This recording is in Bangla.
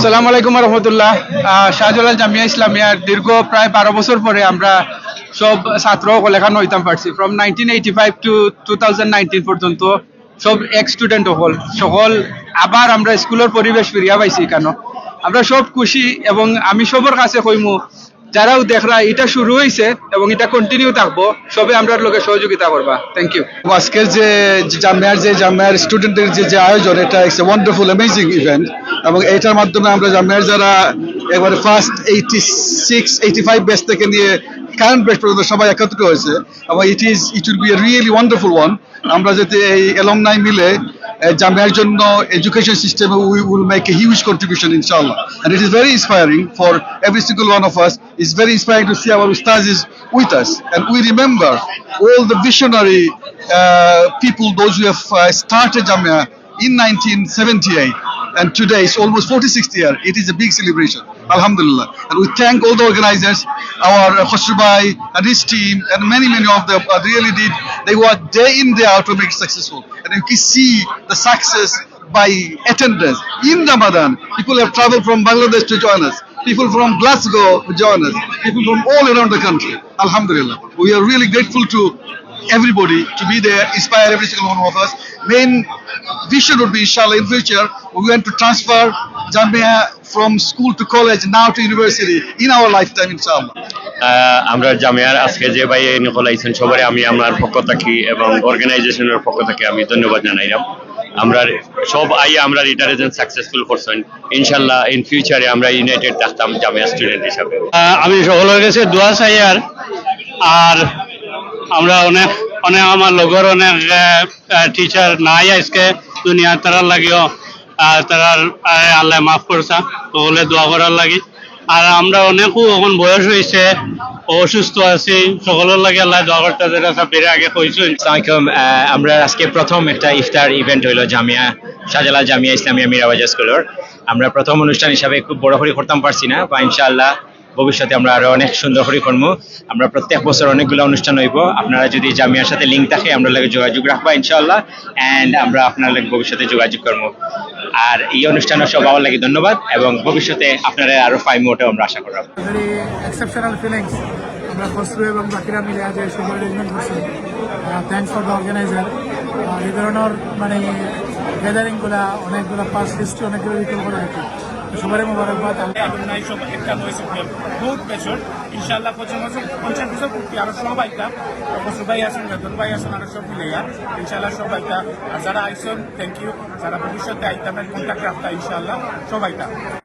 আসসালামু আলাইকুম রহমতুল্লাহ। শাহজালাল জামিয়া ইসলামিয়ার দীর্ঘ প্রায় 12 বছর পরে আমরা সব ছাত্র লেখানো হইতাম পারছি। ফ্রম 1985 টু 2019 পর্যন্ত সব এক্স স্টুডেন্ট সকল আবার আমরা স্কুলের পরিবেশ ফিরিয়া পাইছি কেন আমরা সব খুশি। এবং আমি সবার কাছে কইমু যারাও দেখরা এটা শুরু হয়েছে এবং এটা কন্টিনিউ থাকবো, সবে আমরা লোকে সহযোগিতা করবা। Thank you. আজকের যে জামিয়ার স্টুডেন্টদের যে আয়োজন, এটা it's a wonderful amazing event. এবং এটার মাধ্যমে আমরা জামিয়ার যারা একবারে ফার্স্ট 86-85 ব্যাচ থেকে নিয়ে কারেন্ট ব্যাচ পর্যন্ত সবাই একত্রিত হয়েছে, এবং it will B a really wonderful one. আমরা যাতে এই অ্যালুমনাই মিলে জামিয়ার জন্য এডুকেশন সিস্টেমে we will make a huge contribution ইনশাআল্লাহ, and it is very inspiring for every single one of us. It's very inspiring to see our ustaz is with us, and we remember all the visionary people, those who have started Jamia in 1978, and today it's almost 46th year. It is a big celebration, alhamdulillah, and we thank all the organizers, our Khosru Bhai and his team, and many of them really did. They work day in day out to make it successful, and you can see the success by attendance in Ramadan. People have traveled from Bangladesh to join us, people from Glasgow to join us, people from all around the country. Alhamdulillah, we are really grateful to everybody to be there, inspire every single one of us. Main vision would be, inshallah, in future we want to transfer Jamia from school to college, now to university in our lifetime, inshallah. আমরা জামিয়ার আজকে যে ভাই নিকলাইছেন সবাই আমি আমার পক্ষ থেকে এবং অর্গানাইজেশনের পক্ষ থেকে আমি ধন্যবাদ জানাইলাম। আমরা সব আমরা রিটারেশন সাকসেসফুল করছেন, ইনশাল্লাহ ইন ফিউচারে আমরা ইউনাইটেড থাকতাম জামিয়া স্টুডেন্ট হিসাবে। আমি সকলের কাছে দোয়া চাই। আর আমরা অনেক আমার লগর অনেক টিচার নাই আজকে দুনিয়া, তারা লাগিও তারার আল্লাহ মাফ করছা, সকলে দোয়া করার লাগি। আর আমরা অনেকও এখন বয়স হয়েছে, অসুস্থ আছি, সকলের লাগে আল্লাহ দোয়া করতে যেটা সাবিরে আগে কইছেন। আসসালামাইকুম। আমরা আজকে প্রথম একটা ইফতার ইভেন্ট হইলো জামিয়া শাহজালাল জামিয়া ইসলামিয়া মিরাবাজার স্কুলের। আমরা প্রথম অনুষ্ঠান হিসাবে খুব বড় করে করতাম পারছি না, বা ইনশাআল্লাহ ভবিষ্যতে আমরা আরো অনেক সুন্দর করে করবো। আমরা প্রত্যেক বছর অনেকগুলো অনুষ্ঠান হইব। আপনারা যদি জামিয়ার সাথে লিঙ্ক থাকে আমরা লাগে যোগাযোগ রাখবা ইনশাআল্লাহ, এন্ড আমরা আপনার লাগে ভবিষ্যতে যোগাযোগ করবো। আর এই অনুষ্ঠানের সব আমার লাগে ধন্যবাদ, এবং ভবিষ্যতে আপনারা আরো পাইমু ওটা আমরা আশা করব। Very exceptional feelings. আমরা খসরু এবং বাকিরা মিলে আজ এই সুন্দর অ্যারেঞ্জমেন্ট করছি। Thanks for the organizer. এই ধরনের মানে গ্যাদারিংগুলা অনেকগুলো পাস্ট হিস্ট্রি অনেকগুলো রিকল করা হয়েছে। সবারই মোবারকবাদ। বহুত বছর ইনশাআল্লাহ 50 বছর পূর্তি আরো সব আইতা খসরু ভাই আসেন, রতন ভাই আসেন, আরো সব মিলে ইনশাআল্লাহ সব আইতা। আর যারা আইসন থ্যাংক ইউ, যারা ভবিষ্যতে আইতামের কন্ট্যাক্ট রাখতা ইনশাআল্লাহ সব আইতা।